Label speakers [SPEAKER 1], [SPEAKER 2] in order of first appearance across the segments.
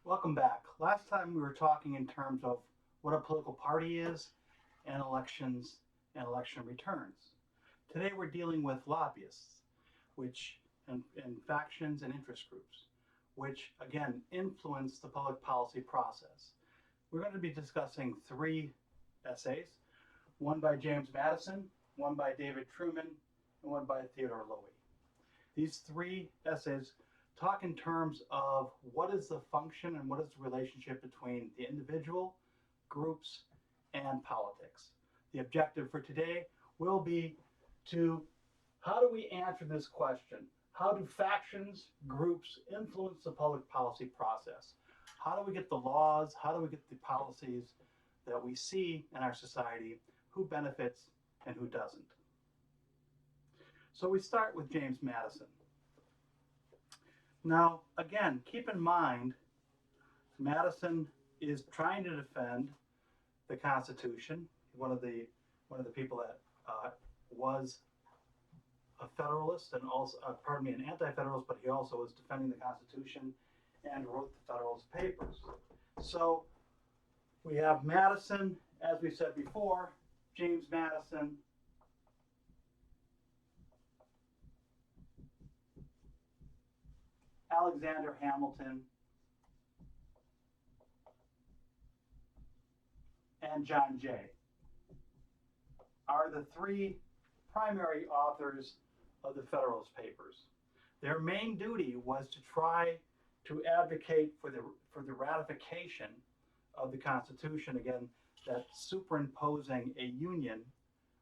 [SPEAKER 1] Welcome back. Last time we were talking in terms of what a political party is and elections and election returns. Today we're dealing with lobbyists, which and factions and interest groups, which again influence the public policy process. We're going to be discussing three essays, one by James Madison, one by David Truman, and one by Theodore Lowy. These three essays talk in terms of what is the function and what is the relationship between the individual, groups, and politics. The objective for today will be to how do we answer this question? How do factions, groups influence the public policy process? How do we get the laws? How do we get the policies that we see in our society? Who benefits and who doesn't? So we start with James Madison. Now, again, keep in mind, Madison is trying to defend the Constitution. One of the people that was a Federalist and also, an anti-Federalist, but he also was defending the Constitution and wrote the Federalist Papers. So we have Madison, as we said before, James Madison, Alexander Hamilton, and John Jay are the three primary authors of the Federalist Papers. Their main duty was to try to advocate for the ratification of the Constitution, again, that superimposing a union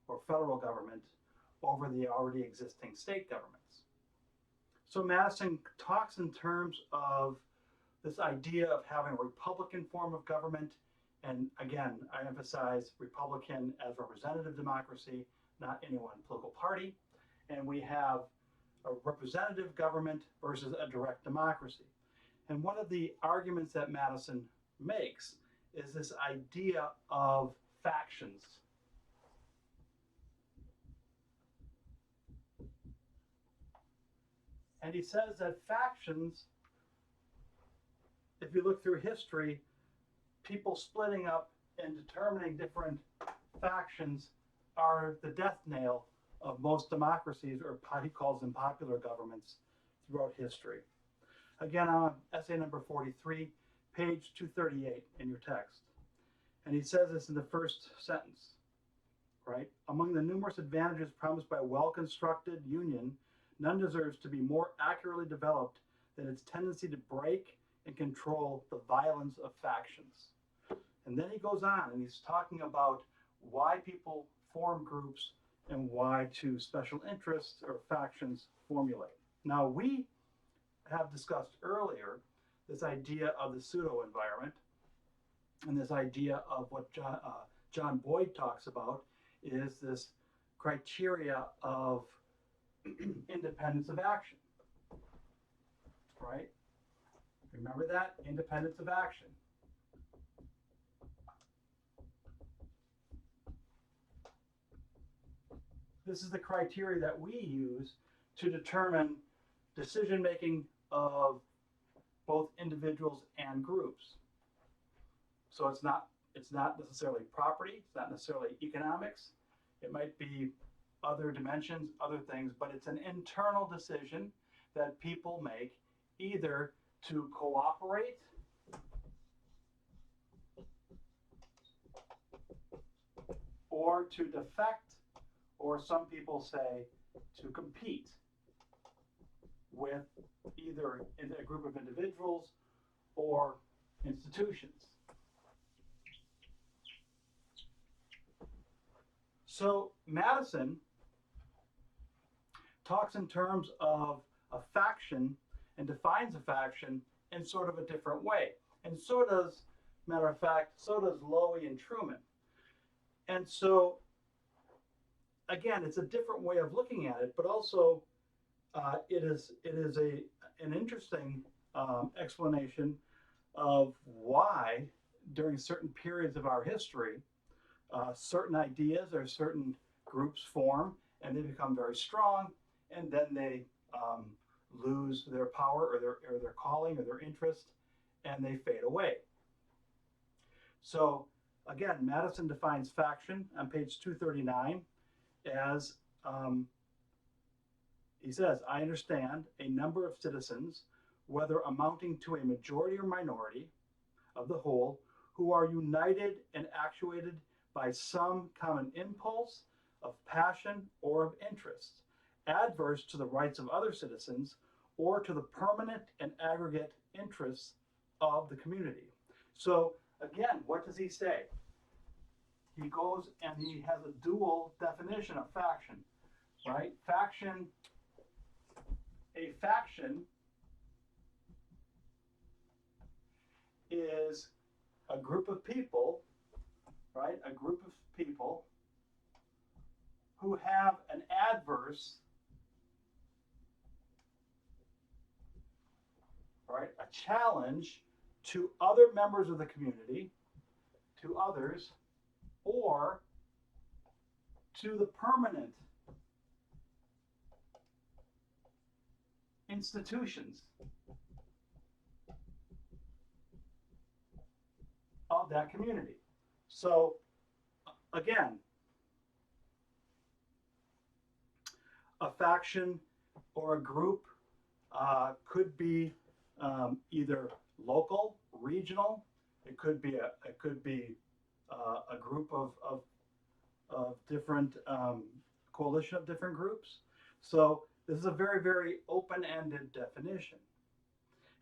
[SPEAKER 1] or federal government over the already existing state governments. So Madison talks in terms of this idea of having a Republican form of government. And again, I emphasize Republican as representative democracy, not any one political party. And we have a representative government versus a direct democracy. And one of the arguments that Madison makes is this idea of factions. And he says that factions, if you look through history, people splitting up and determining different factions are the death nail of most democracies, or he calls them popular governments, throughout history. Again, on essay number 43, page 238 in your text. And he says this in the first sentence, right? Among the numerous advantages promised by a well-constructed union, none deserves to be more accurately developed than its tendency to break and control the violence of factions. And then he goes on and he's talking about why people form groups and why two special interests or factions formulate. Now, we have discussed earlier this idea of the pseudo environment, and this idea of what John Boyd talks about is this criteria of independence of action, right? Remember that? Independence of action. This is the criteria that we use to determine decision making of both individuals and groups. So it's not necessarily property, it's not necessarily economics, it might be other dimensions, other things, but it's an internal decision that people make either to cooperate or to defect, or some people say to compete with either a group of individuals or institutions. So Madison talks in terms of a faction and defines a faction in sort of a different way. And so does, matter of fact, so does Lowy and Truman. And so, again, it's a different way of looking at it, but also it is an interesting explanation of why during certain periods of our history, certain ideas or certain groups form and they become very strong, and then they lose their power or their calling or their interest, and they fade away. So again, Madison defines faction on page 239 as, he says, I understand a number of citizens, whether amounting to a majority or minority of the whole, who are united and actuated by some common impulse of passion or of interest, adverse to the rights of other citizens or to the permanent and aggregate interests of the community. So again, what does he say? He goes and he has a dual definition of faction, right? A faction is a group of people, right? A group of people who have an adverse, right? A challenge to other members of the community, to others, or to the permanent institutions of that community. So again, a faction or a group could be either local, regional. It could be a group of different coalition of different groups. So this is a very, very open-ended definition.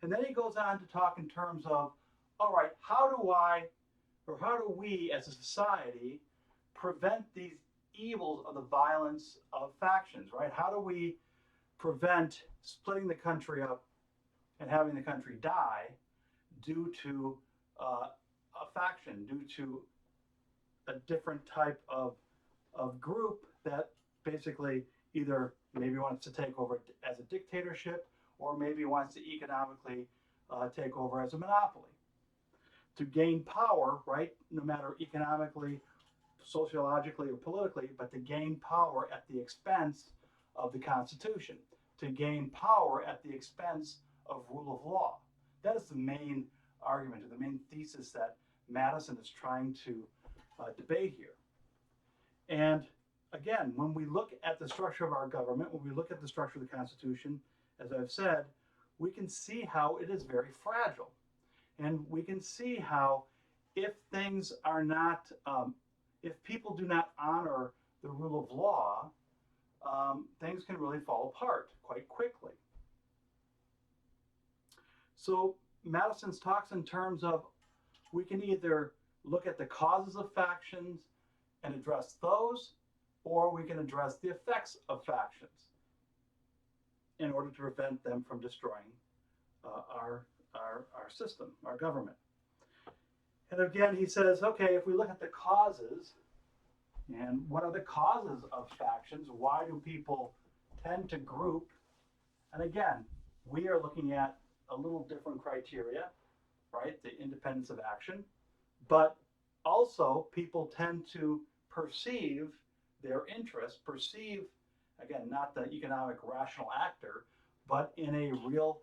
[SPEAKER 1] And then he goes on to talk in terms of, all right, how do we as a society prevent these evils of the violence of factions, right? How do we prevent splitting the country up and having the country die due to a faction, due to a different type of group that basically either maybe wants to take over as a dictatorship or maybe wants to economically take over as a monopoly. To gain power, right, no matter economically, sociologically, or politically, but to gain power at the expense of the Constitution, to gain power at the expense of rule of law. That is the main argument, or the main thesis that Madison is trying to debate here. And again, when we look at the structure of our government, when we look at the structure of the Constitution, as I've said, we can see how it is very fragile. And we can see how if things are not, if people do not honor the rule of law, things can really fall apart quite quickly. So Madison's talks in terms of we can either look at the causes of factions and address those, or we can address the effects of factions in order to prevent them from destroying our system, our government. And again, he says, okay, if we look at the causes, and what are the causes of factions? Why do people tend to group? And again, we are looking at a little different criteria, right? The independence of action. But also, people tend to perceive their interests, again, not the economic rational actor, but in a real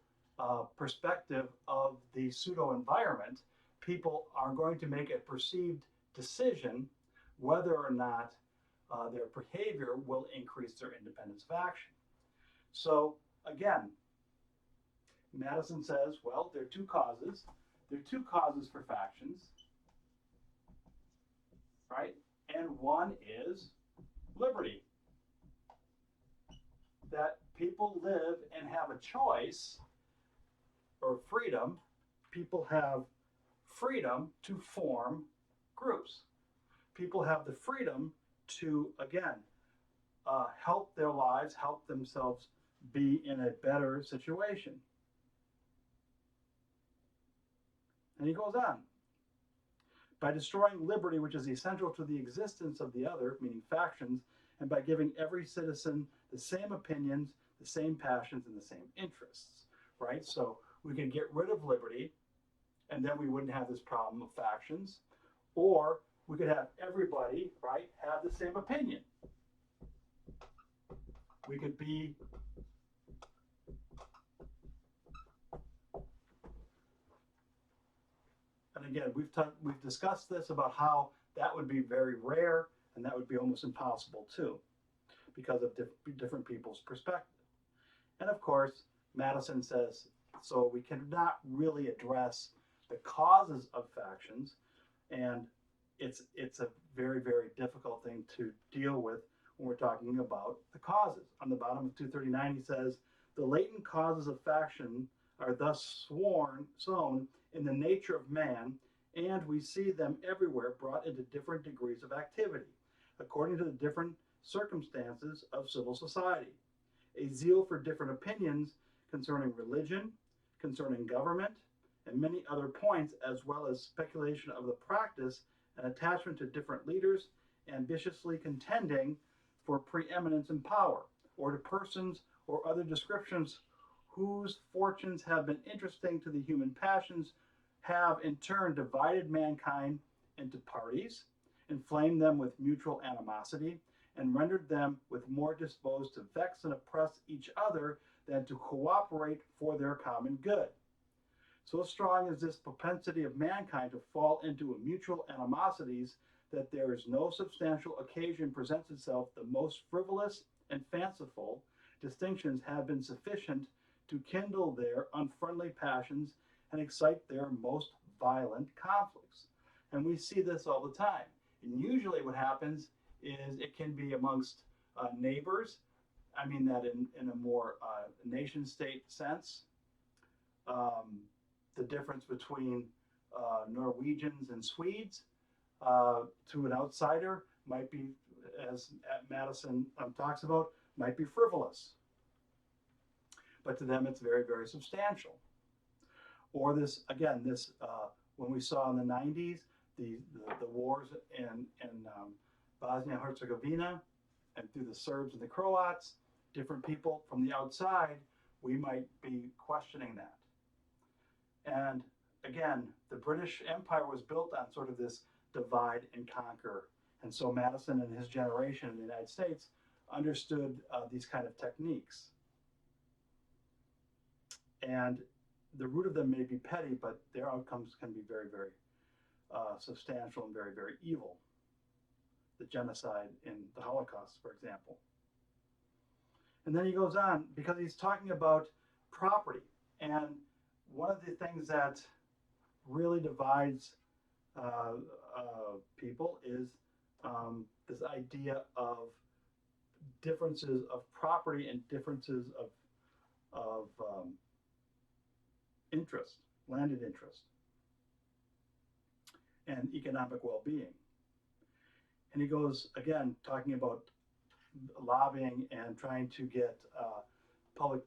[SPEAKER 1] perspective of the pseudo environment, people are going to make a perceived decision whether or not their behavior will increase their independence of action. So again, Madison says, well, there are two causes. There are two causes for factions, right? And one is liberty. That people live and have a choice, or freedom. People have freedom to form groups. People have the freedom to, again, help their lives, help themselves be in a better situation. And he goes on. By destroying liberty, which is essential to the existence of the other, meaning factions, and by giving every citizen the same opinions, the same passions, and the same interests, right? So we can get rid of liberty, and then we wouldn't have this problem of factions. Or we could have everybody, right, have the same opinion. We could be And again, we've discussed this about how that would be very rare and that would be almost impossible too, because of different people's perspective. And of course, Madison says, so we cannot really address the causes of factions, and it's a very, very difficult thing to deal with when we're talking about the causes. On the bottom of 239, he says, the latent causes of faction are thus sown in the nature of man, and we see them everywhere brought into different degrees of activity, according to the different circumstances of civil society. A zeal for different opinions concerning religion, concerning government, and many other points, as well as speculation of the practice and attachment to different leaders, ambitiously contending for preeminence and power, or to persons or other descriptions whose fortunes have been interesting to the human passions, have in turn divided mankind into parties, inflamed them with mutual animosity, and rendered them with more disposed to vex and oppress each other than to cooperate for their common good. So strong is this propensity of mankind to fall into mutual animosities that there is no substantial occasion presents itself. The most frivolous and fanciful distinctions have been sufficient to kindle their unfriendly passions and excite their most violent conflicts. And we see this all the time. And usually what happens is it can be amongst neighbors. I mean that in a more nation-state sense. The difference between Norwegians and Swedes to an outsider might be, as Madison talks about, might be frivolous. But to them it's very, very substantial. Or this, again, this when we saw in the 90s, the wars in Bosnia and Herzegovina, and through the Serbs and the Croats, different people from the outside, we might be questioning that. And again, the British Empire was built on sort of this divide and conquer. And so Madison and his generation in the United States understood these kind of techniques. And the root of them may be petty, but their outcomes can be very, very substantial and very, very evil. The genocide in the Holocaust, for example. And then he goes on, because he's talking about property. And one of the things that really divides people is this idea of differences of property and differences of interest, landed interest, and economic well-being. And he goes, again, talking about lobbying and trying to get public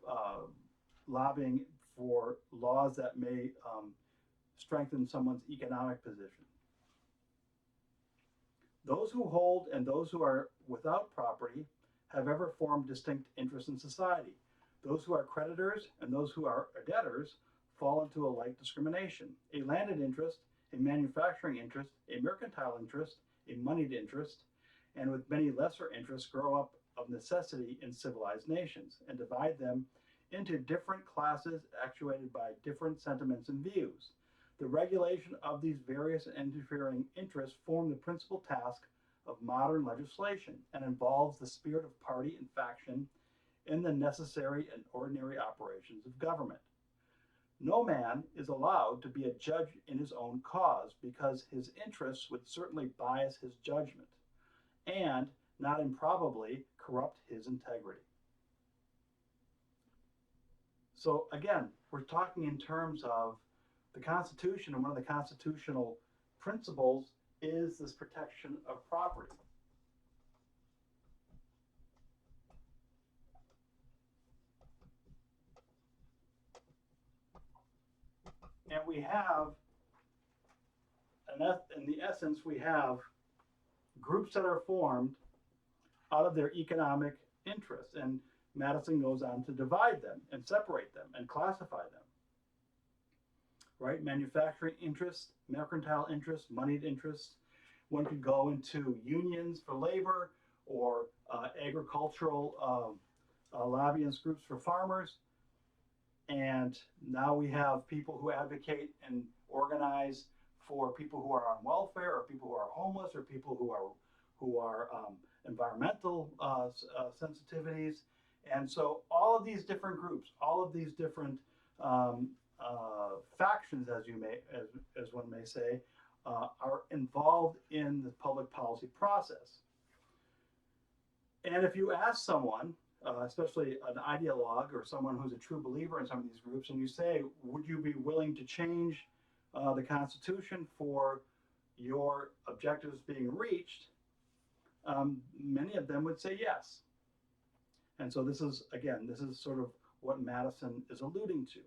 [SPEAKER 1] lobbying for laws that may strengthen someone's economic position. Those who hold and those who are without property have ever formed distinct interests in society. Those who are creditors and those who are debtors fall into a like discrimination. A landed interest, a manufacturing interest, a mercantile interest, a moneyed interest, and with many lesser interests grow up of necessity in civilized nations and divide them into different classes actuated by different sentiments and views. The regulation of these various interfering interests form the principal task of modern legislation and involves the spirit of party and faction in the necessary and ordinary operations of government. No man is allowed to be a judge in his own cause because his interests would certainly bias his judgment and, not improbably, corrupt his integrity. So again, we're talking in terms of the Constitution, and one of the constitutional principles is this protection of property. And we have, in the essence, we have groups that are formed out of their economic interests. And Madison goes on to divide them and separate them and classify them. Right? Manufacturing interests, mercantile interests, moneyed interests. One could go into unions for labor or agricultural lobbyist groups for farmers. And now we have people who advocate and organize for people who are on welfare, or people who are homeless, or people who are environmental sensitivities. And so all of these different groups, all of these different factions, as one may say, are involved in the public policy process. And if you ask someone, especially an ideologue or someone who's a true believer in some of these groups, and you say, would you be willing to change the Constitution for your objectives being reached? Many of them would say yes. And so this is sort of what Madison is alluding to.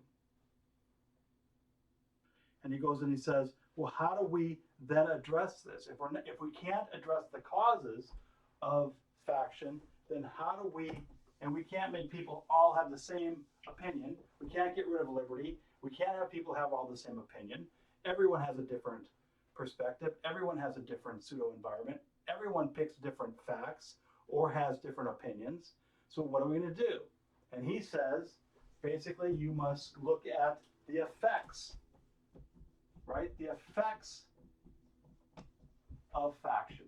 [SPEAKER 1] And he goes and he says, well, how do we then address this? If we can't address the causes of faction, then how do we, and we can't make people all have the same opinion. We can't get rid of liberty. We can't have people have all the same opinion. Everyone has a different perspective. Everyone has a different pseudo environment. Everyone picks different facts or has different opinions. So what are we going to do? And he says, basically, you must look at the effects, right? The effects of faction.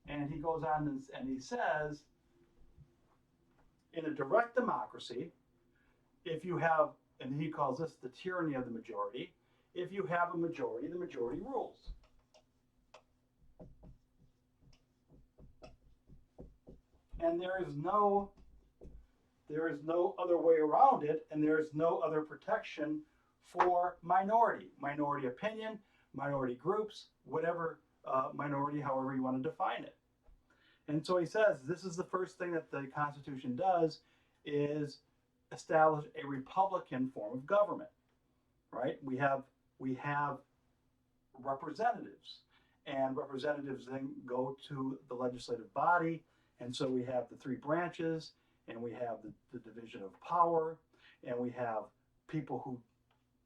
[SPEAKER 1] And he goes on and he says, in a direct democracy, if you have, and he calls this the tyranny of the majority, if you have a majority, the majority rules. And there is no other way around it, and there is no other protection for minority opinion, minority groups, whatever minority, however you want to define it. And so he says this is the first thing that the Constitution does, is establish a republican form of government, right? We have representatives, and representatives then go to the legislative body. And so we have the three branches, and we have the division of power, and we have people who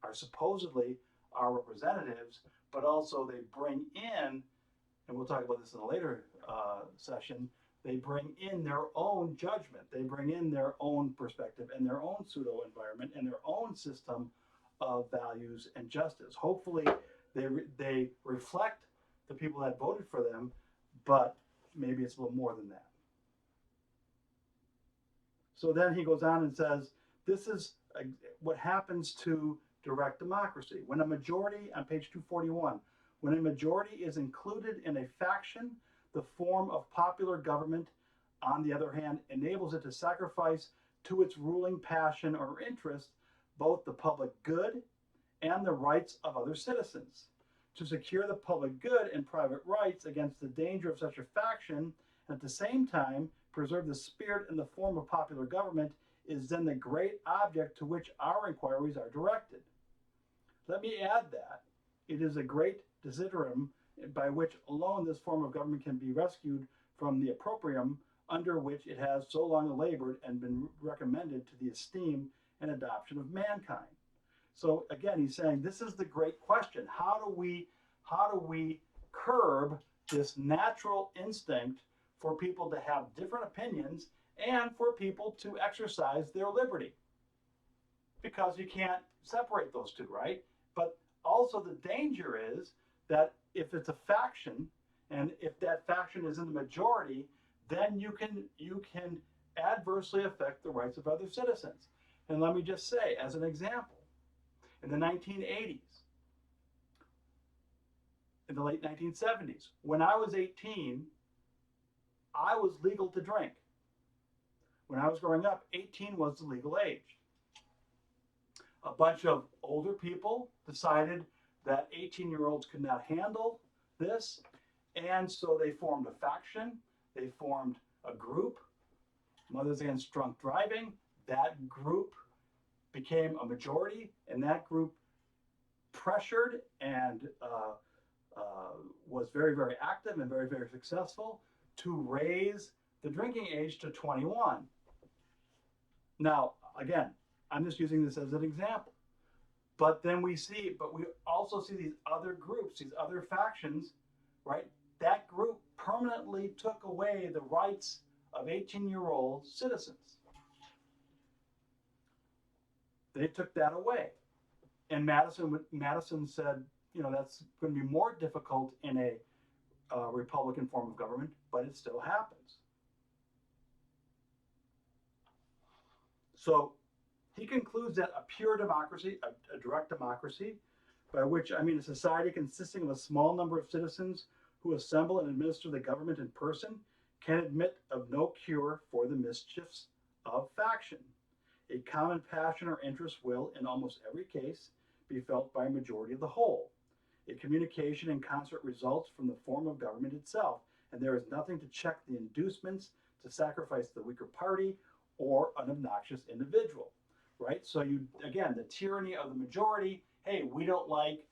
[SPEAKER 1] are supposedly our representatives, but also they bring in, and we'll talk about this in a later session, they bring in their own judgment, they bring in their own perspective and their own pseudo environment and their own system of values and justice. Hopefully they reflect the people that voted for them, but maybe it's a little more than that. So then he goes on and says, this is what happens to direct democracy. When a majority, on page 241, when a majority is included in a faction, the form of popular government, on the other hand, enables it to sacrifice to its ruling passion or interest both the public good and the rights of other citizens. To secure the public good and private rights against the danger of such a faction, and at the same time preserve the spirit and the form of popular government, is then the great object to which our inquiries are directed. Let me add that it is a great desideratum by which alone this form of government can be rescued from the opprobrium under which it has so long labored and been recommended to the esteem and adoption of mankind. So again, he's saying this is the great question. How do we curb this natural instinct for people to have different opinions and for people to exercise their liberty? Because you can't separate those two, right? But also the danger is that if it's a faction, and if that faction is in the majority, then you can adversely affect the rights of other citizens. And let me just say, as an example, in the 1980s, in the late 1970s, when I was 18, I was legal to drink. When I was growing up, 18 was the legal age. A bunch of older people decided that 18-year-olds could not handle this, and so they formed a faction, they formed a group, Mothers Against Drunk Driving. That group became a majority, and that group pressured and was very, very active and very, very successful to raise the drinking age to 21. Now, again, I'm just using this as an example. But then we also see these other groups, these other factions, right? That group permanently took away the rights of 18-year-old citizens. They took that away. And Madison said, that's going to be more difficult in a Republican form of government, but it still happens. So he concludes that a pure democracy, a direct democracy, by which I mean a society consisting of a small number of citizens who assemble and administer the government in person, can admit of no cure for the mischiefs of faction. A common passion or interest will, in almost every case, be felt by a majority of the whole. A communication in concert results from the form of government itself, and there is nothing to check the inducements to sacrifice the weaker party or an obnoxious individual. Right? So again, the tyranny of the majority. Hey, we don't like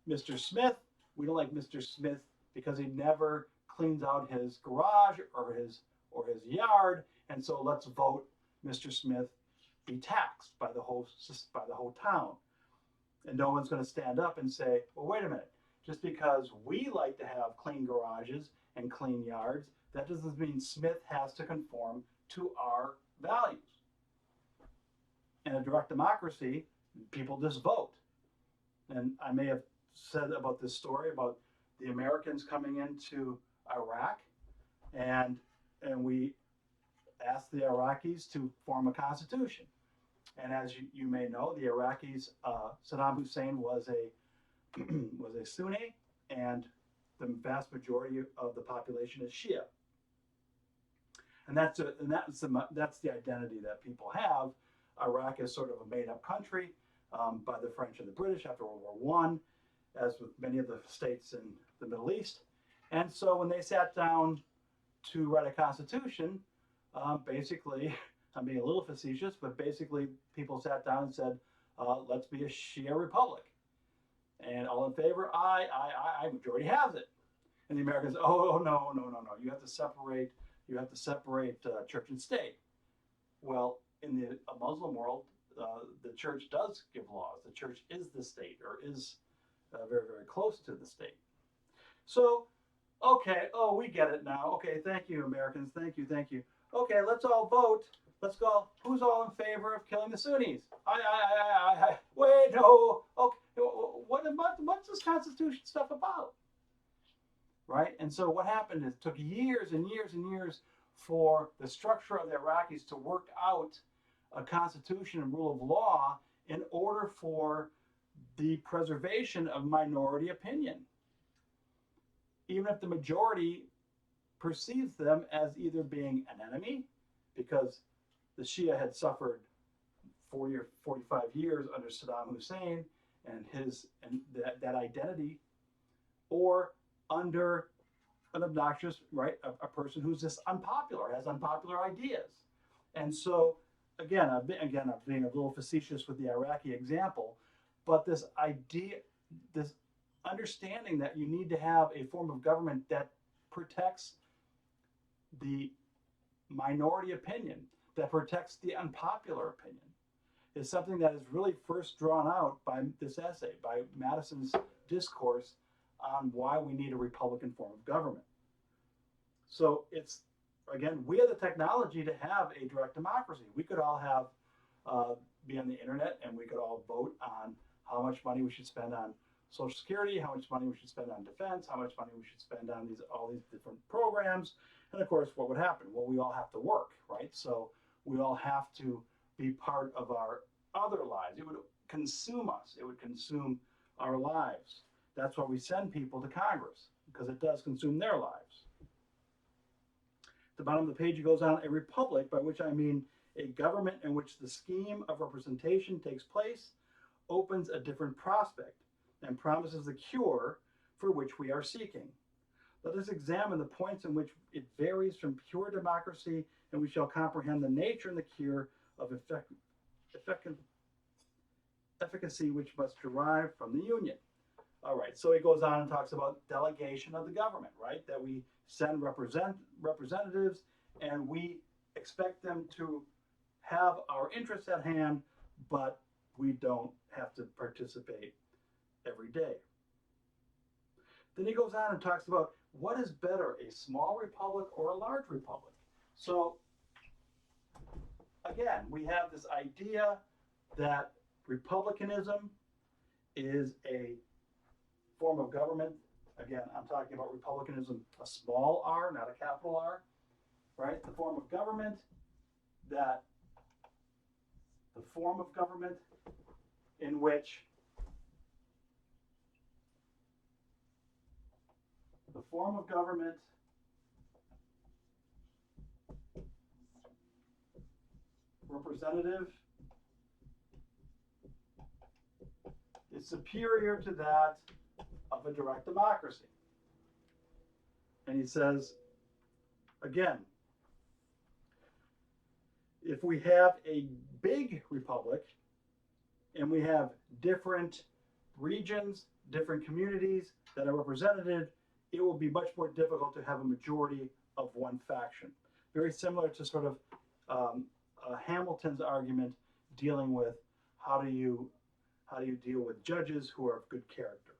[SPEAKER 1] Mr. Smith. We don't like Mr. Smith because he never cleans out his garage or his yard, and so let's vote Mr. Smith be taxed by the whole town. And no one's going to stand up and say, well, wait a minute, just because we like to have clean garages and clean yards, that doesn't mean Smith has to conform to our values. In a direct democracy, people just vote. And I may have said about this story about the Americans coming into Iraq, and we asked the Iraqis to form a constitution. And as you may know, the Iraqis, Saddam Hussein was a Sunni, and the vast majority of the population is Shia. And that's the identity that people have. Iraq is sort of a made-up country by the French and the British after World War I, as with many of the states in the Middle East. And so when they sat down to write a constitution, basically, I'm being a little facetious, but basically people sat down and said, let's be a Shia republic. And all in favor, aye, majority has it. And the Americans, oh, no, you have to separate church and state. Well, in the Muslim world, the church does give laws. The church is the state, or is very, very close to the state. So, okay, we get it now. Okay, thank you, Americans. Thank you. Okay, let's all vote. Let's go. Who's all in favor of killing the Sunnis? I. Wait, no. Okay, what's this Constitution stuff about? Right? And so what happened is it took years and years and years for the structure of the Iraqis to work out a constitution and rule of law in order for the preservation of minority opinion. Even if the majority perceives them as either being an enemy, because the Shia had suffered 40 or 45 years under Saddam Hussein and that identity, or under an obnoxious, right, a person who's just unpopular, has unpopular ideas. And so, again, I'm being a little facetious with the Iraqi example, but this idea, this understanding that you need to have a form of government that protects the minority opinion, that protects the unpopular opinion, is something that is really first drawn out by this essay, by Madison's discourse on why we need a Republican form of government. So it's, again, we have the technology to have a direct democracy. We could all have, be on the internet, and we could all vote on how much money we should spend on Social Security, how much money we should spend on defense, how much money we should spend on all these different programs. And of course, what would happen? Well, we all have to work, right? So we all have to be part of our other lives. It would consume us. It would consume our lives. That's why we send people to Congress, because it does consume their lives. At the bottom of the page, it goes on, a republic, by which I mean a government in which the scheme of representation takes place, opens a different prospect and promises the cure for which we are seeking. Let us examine the points in which it varies from pure democracy, and we shall comprehend the nature and the cure of efficacy which must derive from the union. All right, so he goes on and talks about delegation of the government, right? That we send representatives and we expect them to have our interests at hand, but we don't have to participate every day. Then he goes on and talks about what is better, a small republic or a large republic. So again, we have this idea that Republicanism is a form of government. Again, I'm talking about republicanism, a small r, not a capital R, right? The form of government in which representative is superior to that of a direct democracy. And he says, again, if we have a big republic and we have different regions, different communities that are represented, it will be much more difficult to have a majority of one faction. Very similar to sort of Hamilton's argument dealing with how do you deal with judges who are of good character.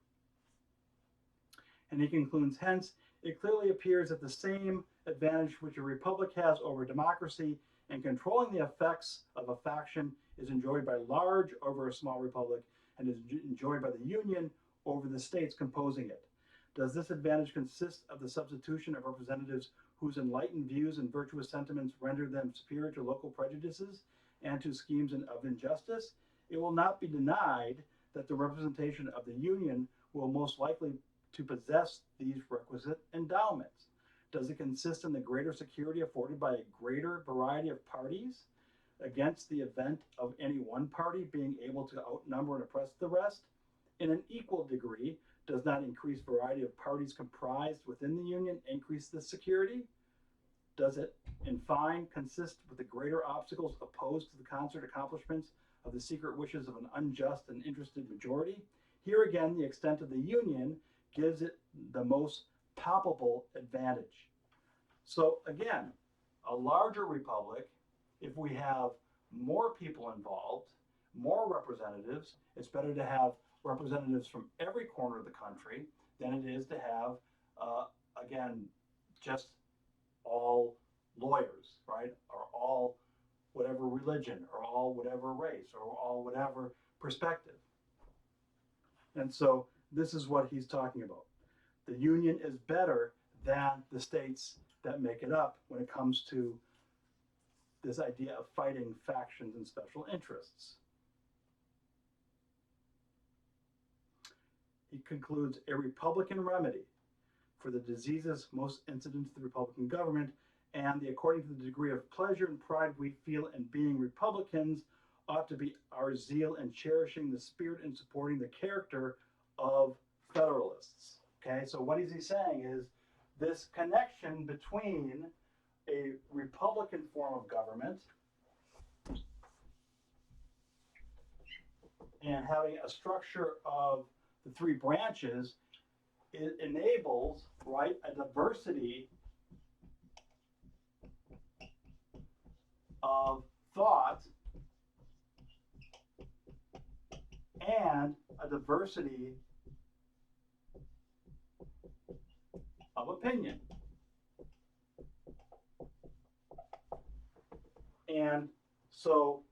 [SPEAKER 1] And he concludes, hence, it clearly appears that the same advantage which a republic has over democracy in controlling the effects of a faction is enjoyed by large over a small republic and is enjoyed by the union over the states composing it. Does this advantage consist of the substitution of representatives whose enlightened views and virtuous sentiments render them superior to local prejudices and to schemes of injustice? It will not be denied that the representation of the union will most likely to possess these requisite endowments. Does it consist in the greater security afforded by a greater variety of parties against the event of any one party being able to outnumber and oppress the rest? In an equal degree, does not increased variety of parties comprised within the union increase this security? Does it, in fine, consist with the greater obstacles opposed to the concert accomplishments of the secret wishes of an unjust and interested majority? Here again, the extent of the union gives it the most palpable advantage. So again, a larger republic, if we have more people involved, more representatives, it's better to have representatives from every corner of the country than it is to have, again, just all lawyers, right? Or all whatever religion, or all whatever race, or all whatever perspective. And so this is what he's talking about. The union is better than the states that make it up when it comes to this idea of fighting factions and special interests. He concludes, a Republican remedy for the diseases most incident to the Republican government and according to the degree of pleasure and pride we feel in being Republicans ought to be our zeal in cherishing the spirit and supporting the character of Federalists. Okay, so what is he saying is this connection between a Republican form of government and having a structure of the three branches, it enables, right, a diversity of thought and a diversity of opinion. And so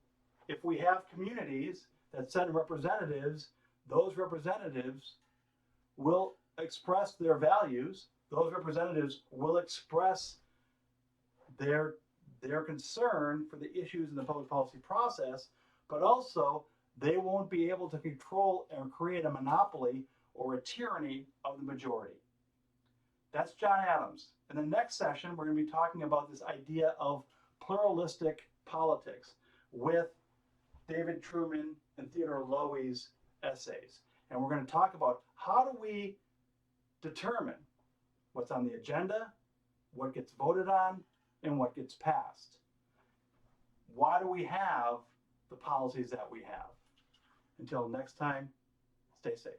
[SPEAKER 1] if we have communities that send representatives, those representatives will express their values. Those representatives will express their concern for the issues in the public policy process, but also they won't be able to control and create a monopoly or a tyranny of the majority. That's John Adams. In the next session, we're going to be talking about this idea of pluralistic politics with David Truman and Theodore Lowy's essays. And we're going to talk about how do we determine what's on the agenda, what gets voted on, and what gets passed. Why do we have the policies that we have? Until next time, stay safe.